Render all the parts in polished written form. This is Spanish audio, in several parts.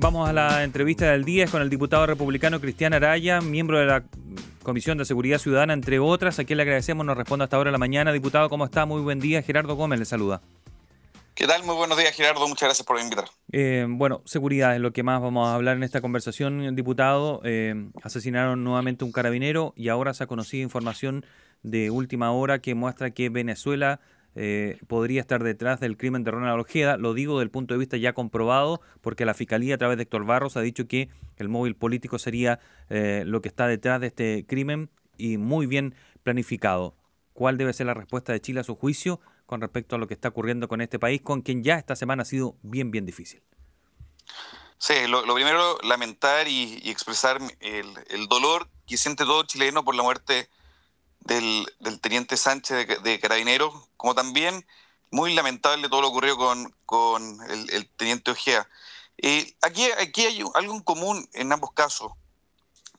Vamos a la entrevista del día con el diputado republicano Cristian Araya, miembro de la Comisión de Seguridad Ciudadana, entre otras, a quien le agradecemos, nos responde hasta ahora de la mañana. Diputado, ¿cómo está? Muy buen día. Gerardo Gómez le saluda. ¿Qué tal? Muy buenos días, Gerardo. Muchas gracias por invitar. Bueno, seguridad es lo que más vamos a hablar en esta conversación, diputado. Asesinaron nuevamente un carabinero y ahora se ha conocido información de última hora que muestra que Venezuela podría estar detrás del crimen de Ronald Ojeda. Lo digo desde el punto de vista ya comprobado, porque la Fiscalía a través de Héctor Barros ha dicho que el móvil político sería lo que está detrás de este crimen y muy bien planificado. ¿Cuál debe ser la respuesta de Chile a su juicio con respecto a lo que está ocurriendo con este país, con quien ya esta semana ha sido bien difícil? Sí, lo primero, lamentar y expresar el dolor que siente todo chileno por la muerte del teniente Sánchez de Carabineros, como también muy lamentable todo lo ocurrido con el teniente Ojeda. Aquí hay algo en común en ambos casos,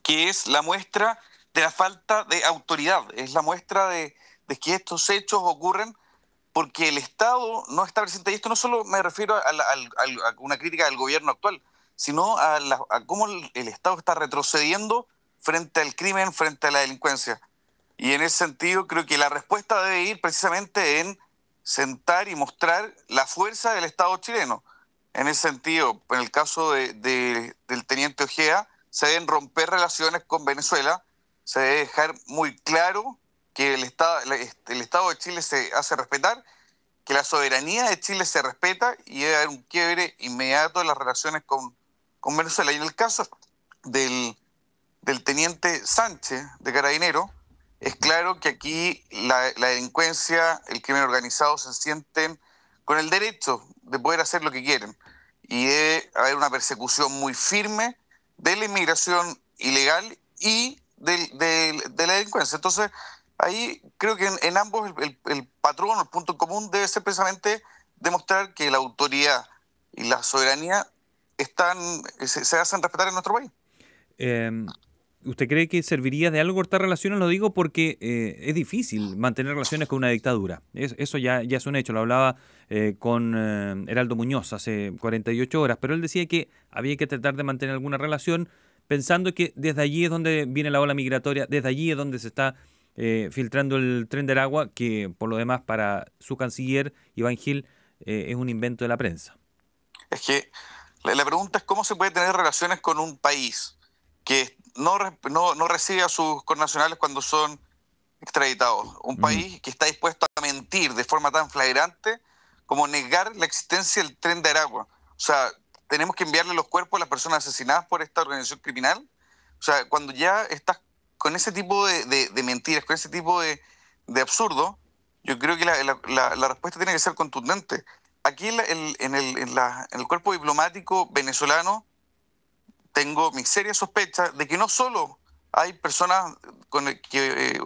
que es la muestra de la falta de autoridad, es la muestra de que estos hechos ocurren porque el Estado no está presente. Y esto no solo me refiero a una crítica del gobierno actual, sino a cómo el Estado está retrocediendo frente al crimen, frente a la delincuencia. Y en ese sentido creo que la respuesta debe ir precisamente en sentar y mostrar la fuerza del Estado chileno. En ese sentido, en el caso del teniente Ojeda, se deben romper relaciones con Venezuela, se debe dejar muy claro que el Estado de Chile se hace respetar, que la soberanía de Chile se respeta y debe haber un quiebre inmediato de las relaciones con Venezuela. Y en el caso del teniente Sánchez de Carabineros, es claro que aquí la delincuencia, el crimen organizado se sienten con el derecho de poder hacer lo que quieren. Y debe haber una persecución muy firme de la inmigración ilegal y de la delincuencia. Entonces, ahí creo que en ambos el patrón, el punto en común debe ser precisamente demostrar que la autoridad y la soberanía se hacen respetar en nuestro país. ¿Usted cree que serviría de algo cortar relaciones? Lo digo porque es difícil mantener relaciones con una dictadura. Eso ya es un hecho. Lo hablaba con Heraldo Muñoz hace 48 horas, pero él decía que había que tratar de mantener alguna relación pensando que desde allí es donde viene la ola migratoria, desde allí es donde se está filtrando el tren del agua, que por lo demás para su canciller, Iván Gil, es un invento de la prensa. Es que la pregunta es cómo se puede tener relaciones con un país que no recibe a sus connacionales cuando son extraditados. Un país que está dispuesto a mentir de forma tan flagrante como negar la existencia del tren de Aragua. O sea, tenemos que enviarle los cuerpos a las personas asesinadas por esta organización criminal. O sea, cuando ya estás con ese tipo de mentiras, con ese tipo de absurdo, yo creo que la respuesta tiene que ser contundente. Aquí en el cuerpo diplomático venezolano tengo mi seria sospecha de que no solo hay personas que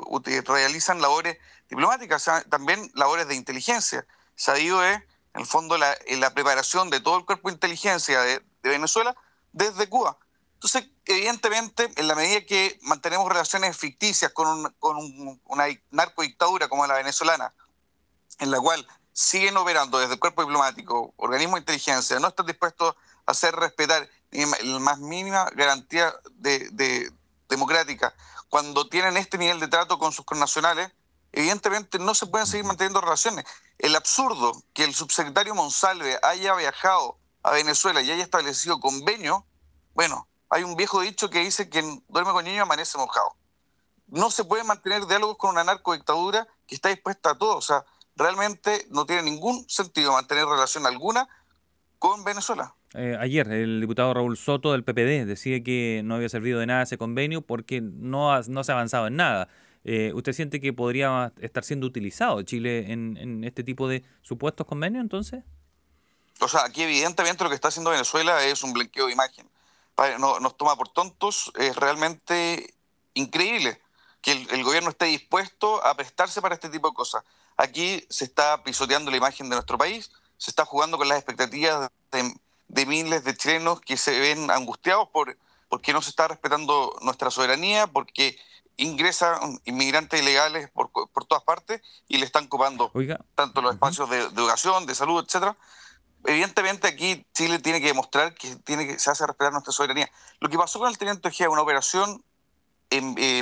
realizan labores diplomáticas, también labores de inteligencia. Sabido es, en el fondo, la preparación de todo el cuerpo de inteligencia de Venezuela desde Cuba. Entonces, evidentemente, en la medida que mantenemos relaciones ficticias con una narcodictadura como la venezolana, en la cual siguen operando desde el cuerpo diplomático, organismos de inteligencia, no están dispuestos a hacer respetar la más mínima garantía democrática, cuando tienen este nivel de trato con sus connacionales, evidentemente no se pueden seguir manteniendo relaciones. El absurdo que el subsecretario Monsalve haya viajado a Venezuela y haya establecido convenio, bueno, hay un viejo dicho que dice que quien duerme con niño amanece mojado. No se puede mantener diálogos con una narcodictadura que está dispuesta a todo. O sea, realmente no tiene ningún sentido mantener relación alguna con Venezuela. Ayer el diputado Raúl Soto del PPD decía que no había servido de nada ese convenio porque no se ha avanzado en nada. ¿Usted siente que podría estar siendo utilizado Chile en este tipo de supuestos convenios entonces? O sea, aquí evidentemente lo que está haciendo Venezuela es un blanqueo de imagen. Nos toma por tontos. Es realmente increíble que el gobierno esté dispuesto a prestarse para este tipo de cosas. Aquí se está pisoteando la imagen de nuestro país, se está jugando con las expectativas de miles de chilenos que se ven angustiados porque no se está respetando nuestra soberanía, porque ingresan inmigrantes ilegales por todas partes y le están copando tanto los espacios de educación, de salud, etcétera. evidentemente aquí Chile tiene que demostrar que se hace respetar nuestra soberanía. Lo que pasó con el Teniente Ojea, una operación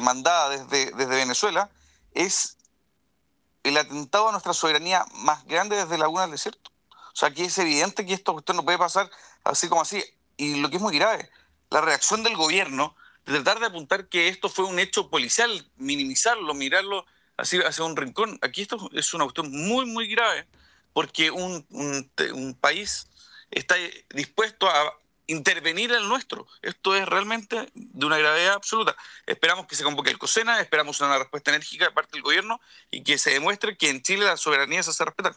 mandada desde Venezuela, es el atentado a nuestra soberanía más grande desde Laguna del Desierto. O sea, aquí es evidente que esto no puede pasar así como así. Y lo que es muy grave, la reacción del gobierno de tratar de apuntar que esto fue un hecho policial, minimizarlo, mirarlo así hacia un rincón. Aquí esto es una cuestión muy, muy grave, porque un país está dispuesto a intervenir en el nuestro. Esto es realmente de una gravedad absoluta. Esperamos que se convoque el COSENA, esperamos una respuesta enérgica de parte del gobierno y que se demuestre que en Chile la soberanía se hace respetar.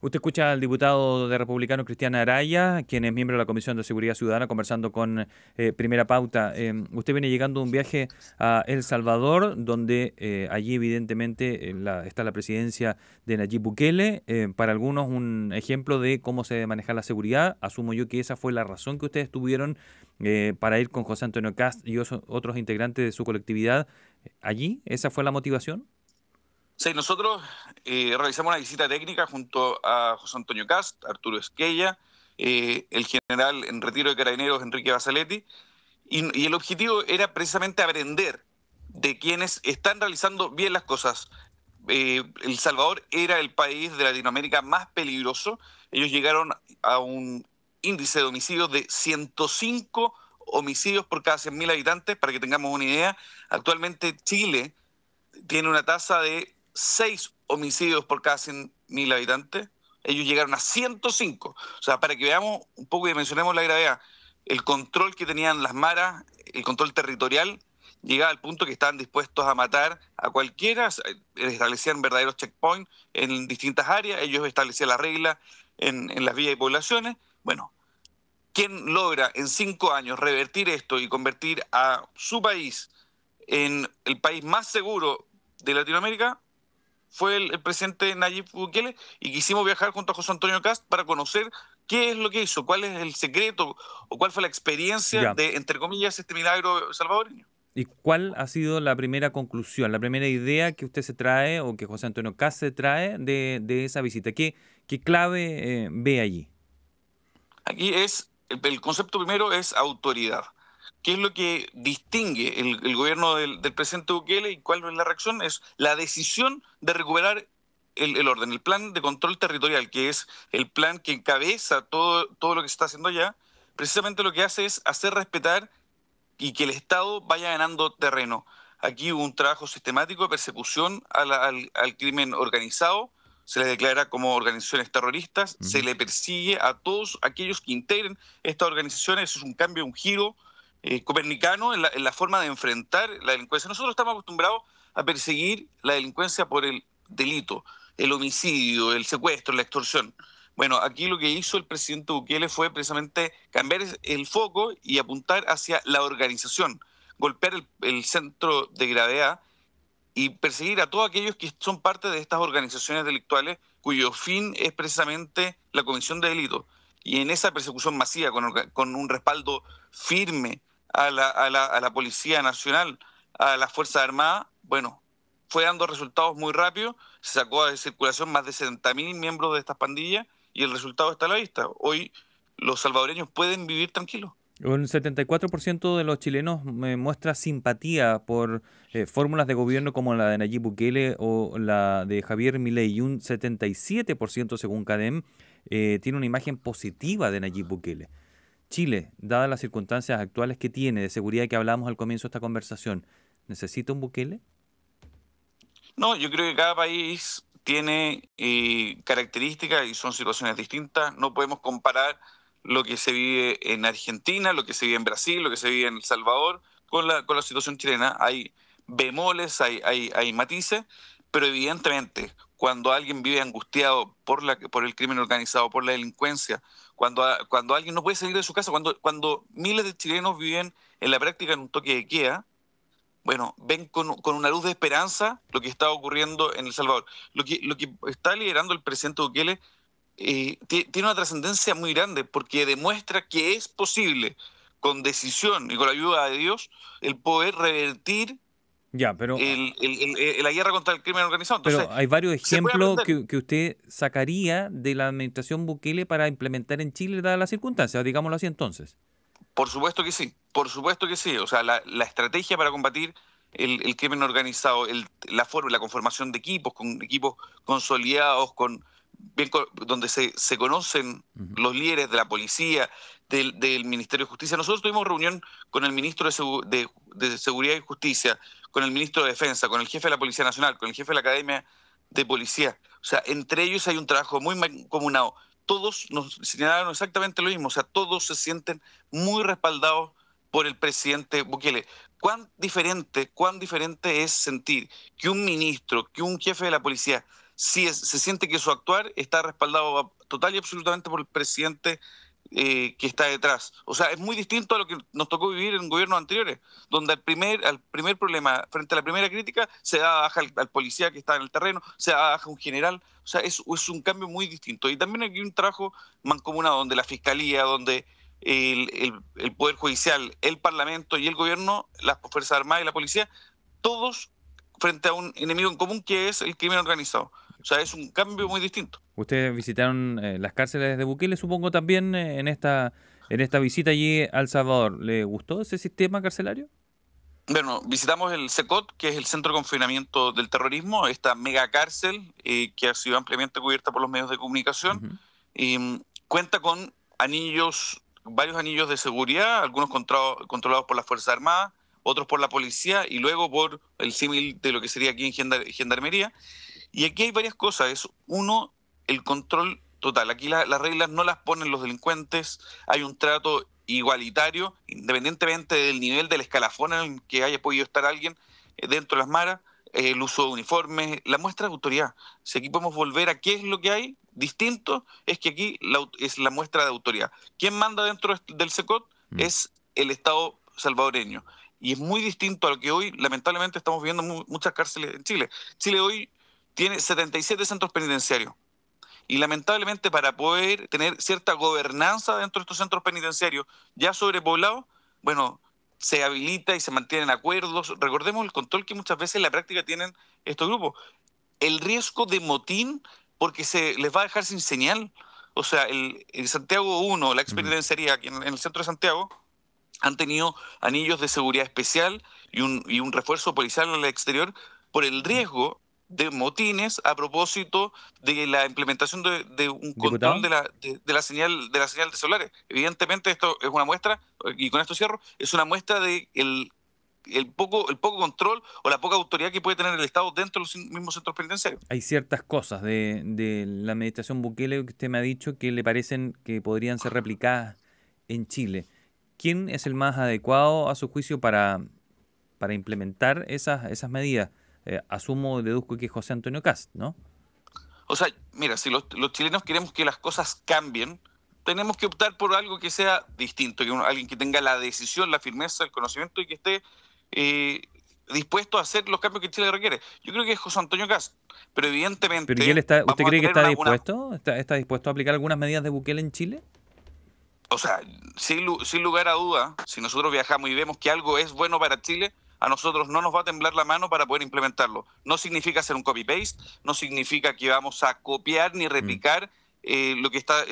Usted escucha al diputado de Republicano Cristian Araya, quien es miembro de la Comisión de Seguridad Ciudadana, conversando con Primera Pauta. Usted viene llegando de un viaje a El Salvador, donde allí evidentemente está la presidencia de Nayib Bukele. Para algunos un ejemplo de cómo se debe manejar la seguridad. Asumo yo que esa fue la razón que ustedes tuvieron para ir con José Antonio Kast y otros integrantes de su colectividad allí. ¿Esa fue la motivación? Sí, nosotros realizamos una visita técnica junto a José Antonio Kast, Arturo Esquella, el general en retiro de Carabineros, Enrique Basaletti, y el objetivo era precisamente aprender de quienes están realizando bien las cosas. El Salvador era el país de Latinoamérica más peligroso. Ellos llegaron a un índice de homicidios de 105 homicidios por cada 100.000 habitantes, para que tengamos una idea. Actualmente Chile tiene una tasa de 6 homicidios por cada 100.000 habitantes. Ellos llegaron a 105. O sea, para que veamos un poco y dimensionemos la gravedad, el control que tenían las maras, el control territorial, llegaba al punto que estaban dispuestos a matar a cualquiera. Establecían verdaderos checkpoints en distintas áreas, ellos establecían la regla en las villas y poblaciones. Bueno, ¿quién logra en 5 años revertir esto y convertir a su país en el país más seguro de Latinoamérica? Fue el presidente Nayib Bukele, y quisimos viajar junto a José Antonio Kast para conocer qué es lo que hizo, cuál es el secreto o cuál fue la experiencia Ya. de, entre comillas, este milagro salvadoreño. ¿Y cuál ha sido la primera conclusión, la primera idea que usted se trae o que José Antonio Kast se trae de esa visita? ¿Qué clave ve allí? Aquí el concepto primero es autoridad. ¿Qué es lo que distingue el gobierno del presidente Bukele y cuál es la reacción? Es la decisión de recuperar el orden, el plan de control territorial, que es el plan que encabeza todo lo que se está haciendo allá. Precisamente lo que hace es hacer respetar y que el Estado vaya ganando terreno. Aquí hubo un trabajo sistemático de persecución al crimen organizado, se les declara como organizaciones terroristas, se le persigue a todos aquellos que integren estas organizaciones. Eso es un cambio, un giro copernicano en la forma de enfrentar la delincuencia. Nosotros estamos acostumbrados a perseguir la delincuencia por el delito, el homicidio, el secuestro, la extorsión. Bueno, aquí lo que hizo el presidente Bukele fue precisamente cambiar el foco y apuntar hacia la organización, golpear el centro de gravedad y perseguir a todos aquellos que son parte de estas organizaciones delictuales cuyo fin es precisamente la comisión de delitos. Y en esa persecución masiva, con un respaldo firme a la Policía Nacional, a las Fuerzas Armadas, bueno, fue dando resultados muy rápido. Se sacó de circulación más de 70.000 miembros de estas pandillas y el resultado está a la vista. Hoy los salvadoreños pueden vivir tranquilos. Un 74% de los chilenos muestra simpatía por fórmulas de gobierno como la de Nayib Bukele o la de Javier Milei, y un 77% según CADEM tiene una imagen positiva de Nayib Bukele. Chile, dadas las circunstancias actuales que tiene de seguridad que hablábamos al comienzo de esta conversación, ¿necesita un Bukele? No, yo creo que cada país tiene características y son situaciones distintas. No podemos comparar lo que se vive en Argentina, lo que se vive en Brasil, lo que se vive en El Salvador con la situación chilena. Hay bemoles, hay matices, pero evidentemente cuando alguien vive angustiado por el crimen organizado, por la delincuencia, cuando alguien no puede salir de su casa, cuando miles de chilenos viven en la práctica en un toque de queda, bueno, ven con una luz de esperanza lo que está ocurriendo en El Salvador. Lo que está liderando el presidente Bukele tiene una trascendencia muy grande, porque demuestra que es posible, con decisión y con la ayuda de Dios, el poder revertir Ya, pero la guerra contra el crimen organizado. Entonces, Pero hay varios se puede ejemplos aprender. que usted sacaría de la administración Bukele para implementar en Chile, dadas las circunstancias, digámoslo así entonces. Por supuesto que sí, por supuesto que sí. O sea, la estrategia para combatir el crimen organizado, la forma, la conformación de equipos, con equipos consolidados, donde se conocen Ujú. los líderes de la policía, del Ministerio de Justicia. Nosotros tuvimos reunión con el ministro de Seguridad y Justicia, con el ministro de Defensa, con el jefe de la Policía Nacional, con el jefe de la Academia de Policía. O sea, entre ellos hay un trabajo muy mancomunado. Todos nos señalaron exactamente lo mismo, o sea, todos se sienten muy respaldados por el presidente Bukele. Cuán diferente es sentir que un ministro, que un jefe de la policía, se siente que su actuar está respaldado total y absolutamente por el presidente que está detrás. O sea, es muy distinto a lo que nos tocó vivir en gobiernos anteriores, donde al primer problema, frente a la primera crítica, se da baja al policía que está en el terreno, se da baja un general. O sea, es un cambio muy distinto. Y también hay un trabajo mancomunado donde la fiscalía, donde el Poder Judicial, el Parlamento y el gobierno, las Fuerzas Armadas y la policía, todos frente a un enemigo en común que es el crimen organizado. O sea, es un cambio muy distinto. Ustedes visitaron las cárceles de Bukele, supongo también en esta visita allí a El Salvador. ¿Le gustó ese sistema carcelario? Bueno, visitamos el CECOT, que es el Centro de Confinamiento del Terrorismo, esta mega cárcel que ha sido ampliamente cubierta por los medios de comunicación. Ujú. Cuenta con varios anillos de seguridad, algunos controlados por las Fuerzas Armadas, otros por la policía y luego por el símil de lo que sería aquí en Gendarmería. Y aquí hay varias cosas. Uno, el control total. Aquí las reglas no las ponen los delincuentes, hay un trato igualitario, independientemente del nivel del escalafón en el que haya podido estar alguien dentro de las maras, el uso de uniformes, la muestra de autoridad. Si aquí podemos volver a qué es lo que hay distinto, es que aquí es la muestra de autoridad. ¿Quién manda dentro del SECOT? Mm. Es el Estado salvadoreño. Y es muy distinto a lo que hoy, lamentablemente, estamos viendo muchas cárceles en Chile. Chile hoy tiene 77 centros penitenciarios. Y lamentablemente para poder tener cierta gobernanza dentro de estos centros penitenciarios ya sobrepoblados, bueno, se habilita y se mantienen acuerdos. Recordemos el control que muchas veces en la práctica tienen estos grupos. El riesgo de motín porque se les va a dejar sin señal. O sea, el Santiago 1, la Ujú. expenitenciaría aquí en el centro de Santiago, han tenido anillos de seguridad especial y un refuerzo policial al exterior por el riesgo de motines a propósito de la implementación de un control ¿Diputado? de la señal de celulares. Evidentemente esto es una muestra, y con esto cierro, es una muestra de el poco control o la poca autoridad que puede tener el Estado dentro de los mismos centros penitenciarios. Hay ciertas cosas de la administración Bukele que usted me ha dicho que le parecen que podrían ser replicadas en Chile. ¿Quién es el más adecuado a su juicio para implementar esas medidas? Asumo, deduzco que es José Antonio Kast, ¿no? O sea, mira, si los chilenos queremos que las cosas cambien, tenemos que optar por algo que sea distinto, alguien que tenga la decisión, la firmeza, el conocimiento y que esté eh, dispuesto a hacer los cambios que Chile requiere. Yo creo que es José Antonio Kast, pero Pero ¿y él evidentemente está, usted vamos a cree que tener está dispuesto? ¿Está dispuesto a aplicar algunas medidas de Bukele en Chile? o sea, sin lugar a duda, si nosotros viajamos y vemos que algo es bueno para Chile, a nosotros no nos va a temblar la mano para poder implementarlo. No significa hacer un copy-paste, no significa que vamos a copiar ni Mm. replicar lo que está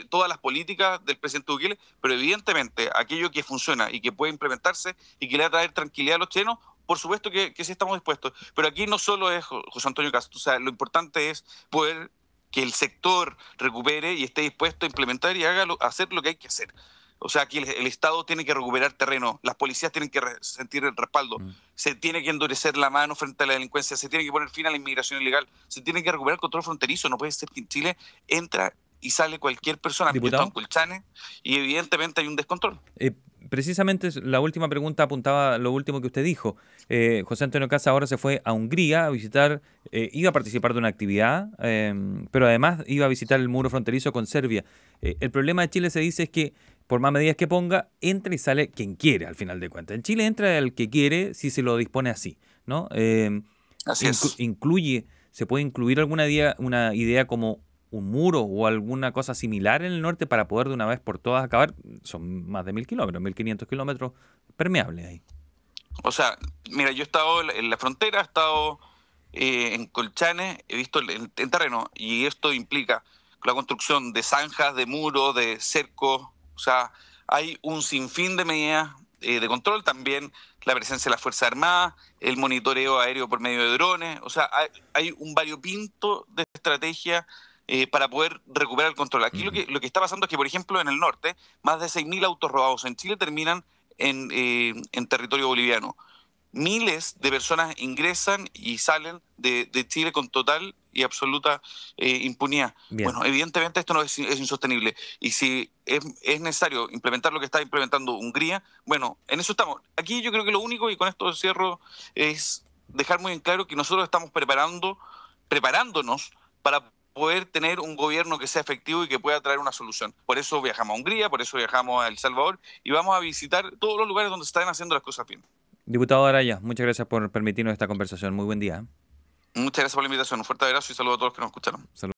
todas las políticas del presidente Bukele, pero evidentemente aquello que funciona y que puede implementarse y que le va a traer tranquilidad a los chilenos, por supuesto que sí estamos dispuestos. Pero aquí no solo es José Antonio Castro, o sea, lo importante es poder que el sector recupere y esté dispuesto a implementar y hacer lo que hay que hacer. O sea, aquí el Estado tiene que recuperar terreno, las policías tienen que sentir el respaldo, Mm. se tiene que endurecer la mano frente a la delincuencia, se tiene que poner fin a la inmigración ilegal, se tiene que recuperar el control fronterizo. No puede ser que en Chile entra y sale cualquier persona. Yo he estado en ¿Diputado? Colchane y evidentemente hay un descontrol. Precisamente la última pregunta apuntaba a lo último que usted dijo. José Antonio Cast ahora se fue a Hungría a visitar, iba a participar de una actividad, pero además iba a visitar el muro fronterizo con Serbia. El problema de Chile, se dice, es que por más medidas que ponga, entra y sale quien quiere al final de cuentas. En Chile entra el que quiere si se lo dispone así, ¿no? Así es. ¿Se puede incluir una idea como un muro o alguna cosa similar en el norte para poder de una vez por todas acabar? Son más de 1.000 kilómetros, 1.500 kilómetros permeables ahí. O sea, mira, yo he estado en la frontera, he estado en Colchane, he visto en terreno, y esto implica la construcción de zanjas, de muros, de cercos, o sea, hay un sinfín de medidas de control, también la presencia de las Fuerzas Armadas, el monitoreo aéreo por medio de drones, o sea, hay un variopinto de estrategias para poder recuperar el control. Aquí Ujú. lo que está pasando es que, por ejemplo, en el norte, más de 6.000 autos robados en Chile terminan en territorio boliviano. Miles de personas ingresan y salen de Chile con total y absoluta impunidad. Bien. Bueno, evidentemente esto no es insostenible. Y si es necesario implementar lo que está implementando Hungría, bueno, en eso estamos. Aquí yo creo que lo único, y con esto cierro, es dejar muy en claro que nosotros estamos preparándonos para poder tener un gobierno que sea efectivo y que pueda traer una solución. Por eso viajamos a Hungría, por eso viajamos a El Salvador y vamos a visitar todos los lugares donde se están haciendo las cosas bien. Diputado Araya, muchas gracias por permitirnos esta conversación. Muy buen día. Muchas gracias por la invitación. Un fuerte abrazo y saludos a todos los que nos escucharon. Saludos.